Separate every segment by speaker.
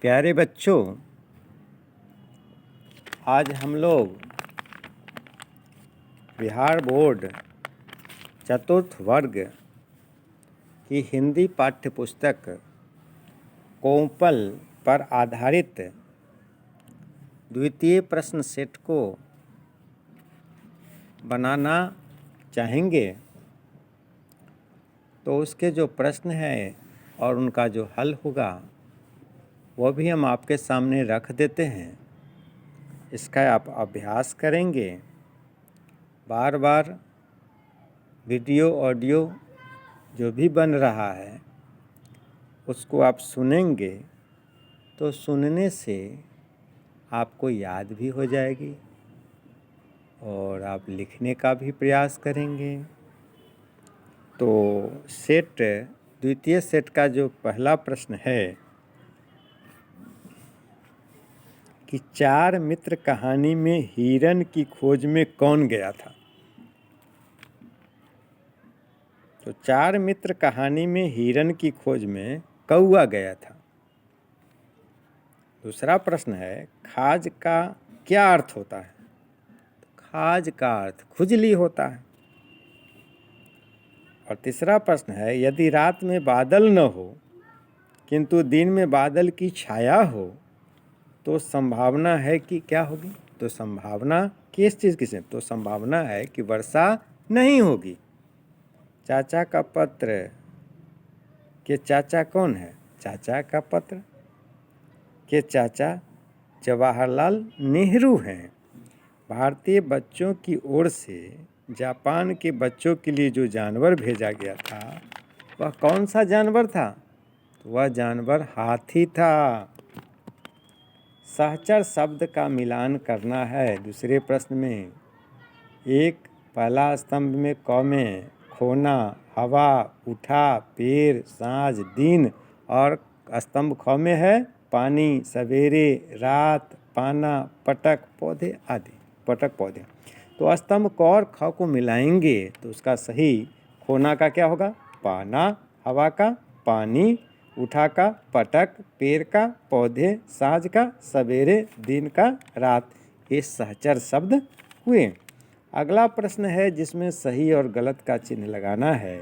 Speaker 1: प्यारे बच्चों, आज हम लोग बिहार बोर्ड चतुर्थ वर्ग की हिंदी पाठ्य पुस्तक कोंपल पर आधारित द्वितीय प्रश्न सेट को बनाना चाहेंगे। तो उसके जो प्रश्न हैं और उनका जो हल होगा वो भी हम आपके सामने रख देते हैं। इसका आप अभ्यास करेंगे, बार बार वीडियो ऑडियो जो भी बन रहा है उसको आप सुनेंगे तो सुनने से आपको याद भी हो जाएगी और आप लिखने का भी प्रयास करेंगे। तो द्वितीय सेट का जो पहला प्रश्न है कि 4 मित्र कहानी में हिरन की खोज में कौन गया था। तो 4 मित्र कहानी में हिरन की खोज में कौआ गया था। दूसरा प्रश्न है खाज का क्या अर्थ होता है। तो खाज का अर्थ खुजली होता है। और तीसरा प्रश्न है यदि रात में बादल न हो किंतु दिन में बादल की छाया हो तो संभावना है कि क्या होगी। तो संभावना किस चीज़ की से? तो संभावना है कि वर्षा नहीं होगी। चाचा का पत्र के चाचा कौन है? चाचा का पत्र के चाचा जवाहरलाल नेहरू हैं। भारतीय बच्चों की ओर से जापान के बच्चों के लिए जो जानवर भेजा गया था वह कौन सा जानवर था? तो वह जानवर हाथी था। सहचर शब्द का मिलान करना है। दूसरे प्रश्न में एक पहला स्तंभ में क में खोना, हवा, उठा, पेड़, साँझ, दिन और स्तंभ ख में है पानी, सवेरे, रात, पाना, पटक, पौधे आदि। पटक पौधे। तो स्तंभ क और ख को मिलाएंगे तो उसका सही खोना का क्या होगा? पाना, हवा का पानी, उठा का पटक, पेड़ का पौधे, साँझ का सवेरे, दिन का रात। ये सहचर शब्द हुए। अगला प्रश्न है जिसमें सही और गलत का चिन्ह लगाना है।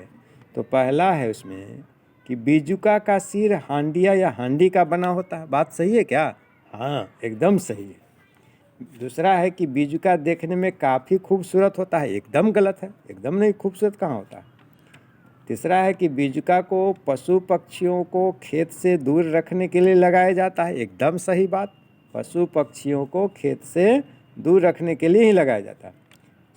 Speaker 1: तो पहला है उसमें कि बीजुका का सिर हांडिया या हांडी का बना होता है। बात सही है क्या? हाँ, एकदम सही है। दूसरा है कि बीजुका देखने में काफ़ी खूबसूरत होता है। एकदम गलत है, एकदम नहीं, खूबसूरत कहाँ होता है। तीसरा है कि बीजुका को पशु पक्षियों को खेत से दूर रखने के लिए लगाया जाता है। एकदम सही बात, पशु पक्षियों को खेत से दूर रखने के लिए ही लगाया जाता है।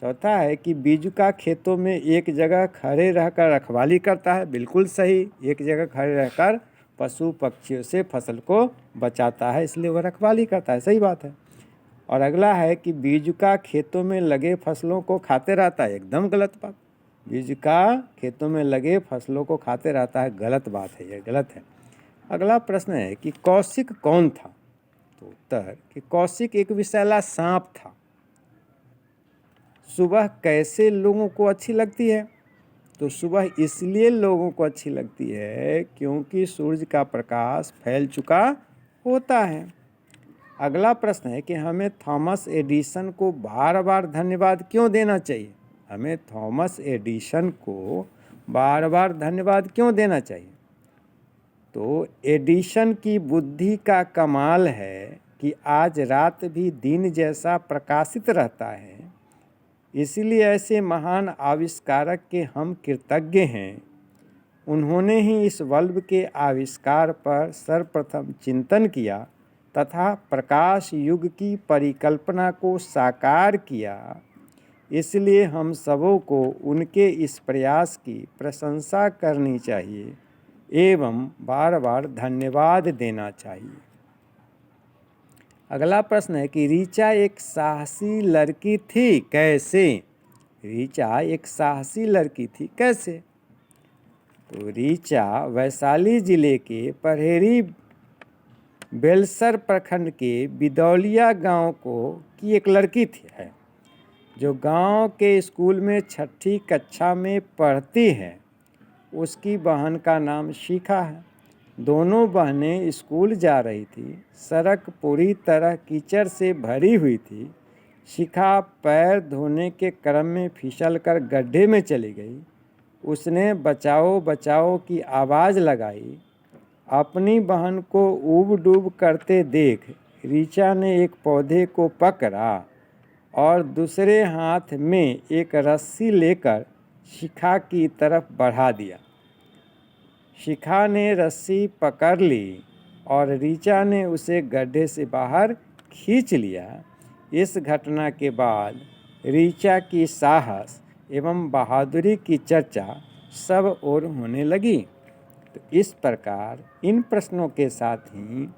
Speaker 1: चौथा है कि बीजुका खेतों में एक जगह खड़े रहकर रखवाली करता है। बिल्कुल सही, एक जगह खड़े रहकर पशु पक्षियों से फसल को बचाता है, इसलिए वह रखवाली करता है। सही बात है। और अगला है कि बीजुका खेतों में लगे फसलों को खाते रहता है। एकदम गलत बात, बीजुका खेतों में लगे फसलों को खाते रहता है, गलत बात है, यह गलत है। अगला प्रश्न है कि कौशिक कौन था। तो उत्तर कि कौशिक एक विषैला सांप था। सुबह कैसे लोगों को अच्छी लगती है? तो सुबह इसलिए लोगों को अच्छी लगती है क्योंकि सूरज का प्रकाश फैल चुका होता है। अगला प्रश्न है कि हमें थॉमस एडिसन को बार बार धन्यवाद क्यों देना चाहिए। हमें थॉमस एडिसन को बार बार धन्यवाद क्यों देना चाहिए? तो एडिसन की बुद्धि का कमाल है कि आज रात भी दिन जैसा प्रकाशित रहता है, इसलिए ऐसे महान आविष्कारक के हम कृतज्ञ हैं। उन्होंने ही इस बल्ब के आविष्कार पर सर्वप्रथम चिंतन किया तथा प्रकाश युग की परिकल्पना को साकार किया। इसलिए हम सबों को उनके इस प्रयास की प्रशंसा करनी चाहिए एवं बार बार धन्यवाद देना चाहिए। अगला प्रश्न है कि ऋचा एक साहसी लड़की थी, कैसे? ऋचा एक साहसी लड़की थी, कैसे? तो ऋचा वैशाली जिले के परहेरी बेलसर प्रखंड के बिदौलिया गांव की एक लड़की है जो गांव के स्कूल में 6ठी कक्षा में पढ़ती है। उसकी बहन का नाम शिखा है। दोनों बहनें स्कूल जा रही थी। सड़क पूरी तरह कीचड़ से भरी हुई थी। शिखा पैर धोने के क्रम में फिसलकर गड्ढे में चली गई। उसने बचाओ बचाओ की आवाज़ लगाई। अपनी बहन को ऊब डूब करते देख ऋचा ने एक पौधे को पकड़ा और दूसरे हाथ में एक रस्सी लेकर शिखा की तरफ बढ़ा दिया। शिखा ने रस्सी पकड़ ली और ऋचा ने उसे गड्ढे से बाहर खींच लिया। इस घटना के बाद ऋचा की साहस एवं बहादुरी की चर्चा सब ओर होने लगी। तो इस प्रकार इन प्रश्नों के साथ ही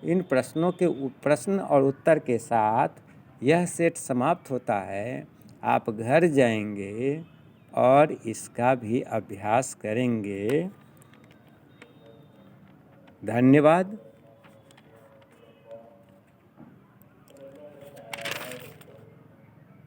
Speaker 1: इन प्रश्नों के प्रश्न और उत्तर के साथ यह सेट समाप्त होता है। आप घर जाएंगे और इसका भी अभ्यास करेंगे। धन्यवाद।